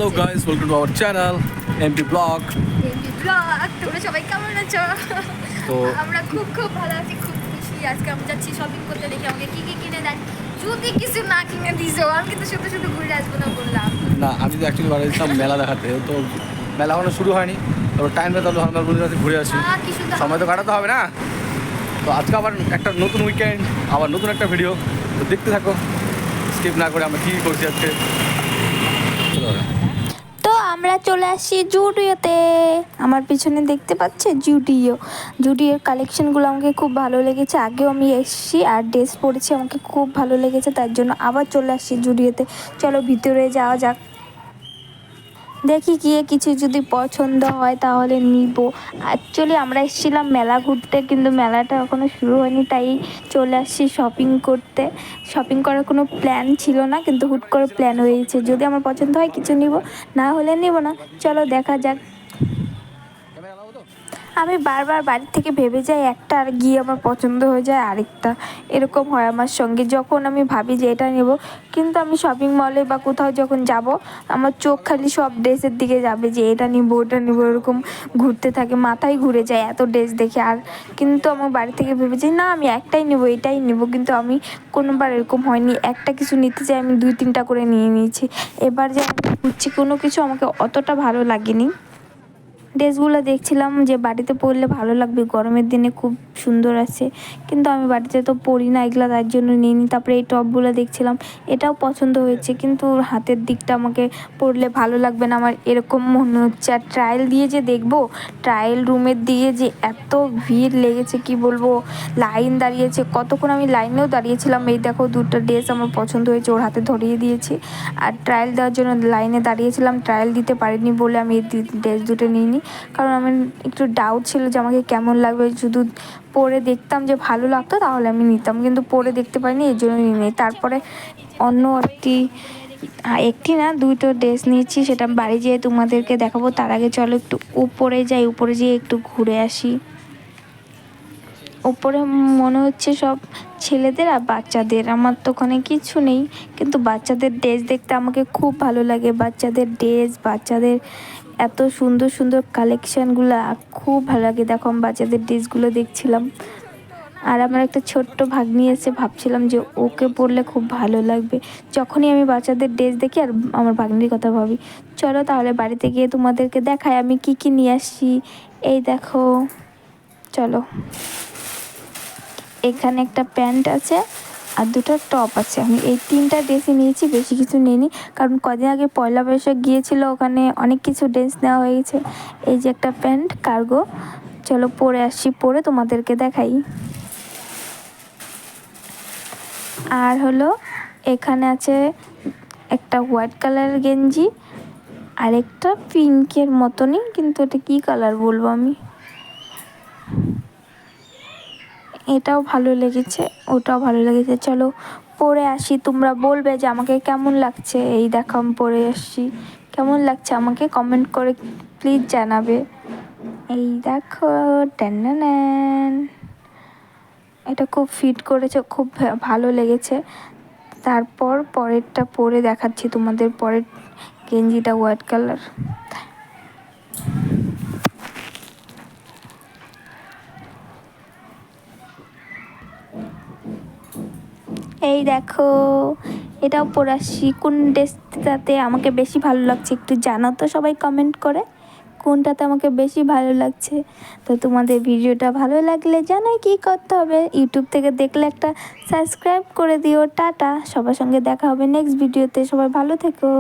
Hello guys, welcome to our channel MP blog. তোমরা সবাই কেমন আছো? তো আমরা খুব খুব ভালো আছি, খুব খুশি। আজকে আমি যাচ্ছি শপিং করতে, দেখি আমাকে কি কি কিনে দেন। যদি কিছু না কিনে দিছো, আমি কিন্তু শুধু শুধু ঘুরে আসবো না বললাম না, আমি তো অ্যাকচুয়ালি বাড়িছিলাম মেলা দেখাতে, তো মেলা এখনো শুরু হয়নি। তো টাইম পেয়ে তাহলে হরমাল বন্ধুদের ঘুরে আসি, কি সুন্দর সময় তো কাটাতে হবে না। তো আজকে আবার একটা নতুন উইকেন্ড, আবার নতুন একটা ভিডিও, তো দেখতে থাকো স্কিপ না করে আমরা কী করছি আজকে। তো আমরা চলে আসছি জুডিওতে। আমার পিছনে দেখতে পাচ্ছে জুডিওর কালেকশনগুলো আমাকে খুব ভালো লেগেছে। আগেও আমি এসেছি আর ড্রেস পরেছি, আমাকে খুব ভালো লেগেছে, তার জন্য আবার চলে আসছি জুডিওতে। চলো ভিতরে যাওয়া যাক, দেখি গিয়ে কিছু যদি পছন্দ হয় তাহলে নিব। অ্যাকচুয়ালি আমরা এসেছিলাম মেলা ঘুরতে, কিন্তু মেলাটা এখনও শুরু হয়নি, তাই চলে আসছি শপিং করতে। শপিং করার কোনো প্ল্যান ছিল না, কিন্তু হুট করে প্ল্যান হয়েছে। যদি আমার পছন্দ হয় কিছু নিব, না হলে নিব না। চলো দেখা যাক। আমি বারবার বাড়ি থেকে ভেবে যাই একটা, আর গিয়ে আমার পছন্দ হয়ে যায় আরেকটা। এরকম হয় আমার সঙ্গে, যখন আমি ভাবি যে এটা নেব, কিন্তু আমি শপিং মলে বা কোথাও যখন যাব, আমার চোখ খালি সব ড্রেসের দিকে যাবে, যে এটা নিব ওটা নিব, এরকম ঘুরতে থাকে, মাথায় ঘুরে যায় এত ড্রেস দেখে। আর কিন্তু আমার বাড়ি থেকে ভেবে যাই না, আমি একটাই নেব, এটাই নেব, কিন্তু আমি কোনোবার এরকম হয়নি। একটা কিছু নিতে চাই, আমি 2-3টা করে নিয়ে নিয়েছি। এবার যে আমি ঘুরছি, কোনো কিছু আমাকে অতটা ভালো লাগেনি। ড্রেসগুলো দেখছিলাম যে বাড়িতে পরলে ভালো লাগবে, গরমের দিনে খুব সুন্দর আছে, কিন্তু আমি বাড়িতে তো পরি না এগুলো, তার জন্য নিইনি। তারপরে এই টপগুলো দেখছিলাম, এটাও পছন্দ হয়েছে, কিন্তু হাতের দিকটা আমাকে পরলে ভালো লাগবে না আমার, এরকম মনে হচ্ছে। আর ট্রায়াল দিয়ে যে দেখবো, ট্রায়াল রুমের দিয়ে যে এত ভিড় লেগেছে কি বলবো, লাইন দাঁড়িয়েছে কতক্ষণ, আমি লাইনেও দাঁড়িয়েছিলাম। এই দেখো, দুটো ড্রেস আমার পছন্দ হয়েছে, ওর হাতে ধরিয়ে দিয়েছি। আর ট্রায়াল দেওয়ার জন্য লাইনে দাঁড়িয়েছিলাম, ট্রায়াল দিতে পারিনি বলে আমি এই ড্রেস দুটো নিইনি, কারণ আমার একটু ডাউট ছিল যে আমাকে কেমন লাগবে। শুধু পরে দেখতাম যে ভালো লাগতো তাহলে আমি নিতাম, কিন্তু পরে দেখতে পারিনি, এই জন্য নিই। তারপরে অন্য একটি না, দুটো ড্রেস নিয়েছি, সেটা বাড়ি যেয়ে তোমাদেরকে দেখাবো। তার আগে চলো একটু উপরে যাই, উপরে যেয়ে একটু ঘুরে আসি। উপরে মনে হচ্ছে সব ছেলেদের আর বাচ্চাদের, আমার তো ওখানে কিছু নেই, কিন্তু বাচ্চাদের ড্রেস দেখতে আমাকে খুব ভালো লাগে। বাচ্চাদের ড্রেস, বাচ্চাদের এত সুন্দর সুন্দর কালেকশানগুলো খুব ভালো লাগে। দেখো, আমি বাচ্চাদের ড্রেসগুলো দেখছিলাম, আর আমার একটা ছোট্ট ভাগ্নি এসে, ভাবছিলাম যে ওকে পরলে খুব ভালো লাগবে। যখনই আমি বাচ্চাদের ড্রেস দেখি আর আমার ভাগ্নির কথা ভাবি। চলো তাহলে বাড়িতে গিয়ে তোমাদেরকে দেখাই আমি কি কি নিয়ে আসছি। এই দেখো, চলো। এখানে একটা প্যান্ট আছে আর দুটো টপ আছে। আমি এই 3টা ড্রেসই নিয়েছি, বেশি কিছু নিইনি, কারণ কদিন আগে পয়লা বৈশাখ গিয়েছিল, ওখানে অনেক কিছু ড্রেস নেওয়া হয়ে গেছে। এই যে একটা প্যান্ট কার্গো, চলো পরে আসছি, পরে তোমাদেরকে দেখাই। আর হলো, এখানে আছে একটা হোয়াইট কালারের গেঞ্জি, আর একটা পিঙ্কের মতনই, কিন্তু এটা কী কালার বলবো আমি, এটাও ভালো লেগেছে, ওটাও ভালো লেগেছে। চলো পরে আসি, তোমরা বলবে যে আমাকে কেমন লাগছে। এই দেখো, আমি পরে আসছি, কেমন লাগছে আমাকে কমেন্ট করে প্লিজ জানাবে। এই দেখো, ট্যান, এটা খুব ফিট করেছে, খুব ভালো লেগেছে। তারপর পরেরটা পরে দেখাচ্ছি তোমাদের। পরের গেঞ্জিটা হোয়াইট কালার, এই দেখো, এটাও পরে আসছি। কোন ড্রেসটাতে আমাকে বেশি ভালো লাগছে একটু জানাও তো সবাই কমেন্ট করে, কোনটাতে আমাকে বেশি ভালো লাগছে। তো তোমাদের ভিডিওটা ভালো লাগলে জানাই কী করতে হবে, ইউটিউব থেকে দেখলে একটা সাবস্ক্রাইব করে দিও। টাটা, সবার সঙ্গে দেখা হবে নেক্সট ভিডিওতে, সবাই ভালো থেকো।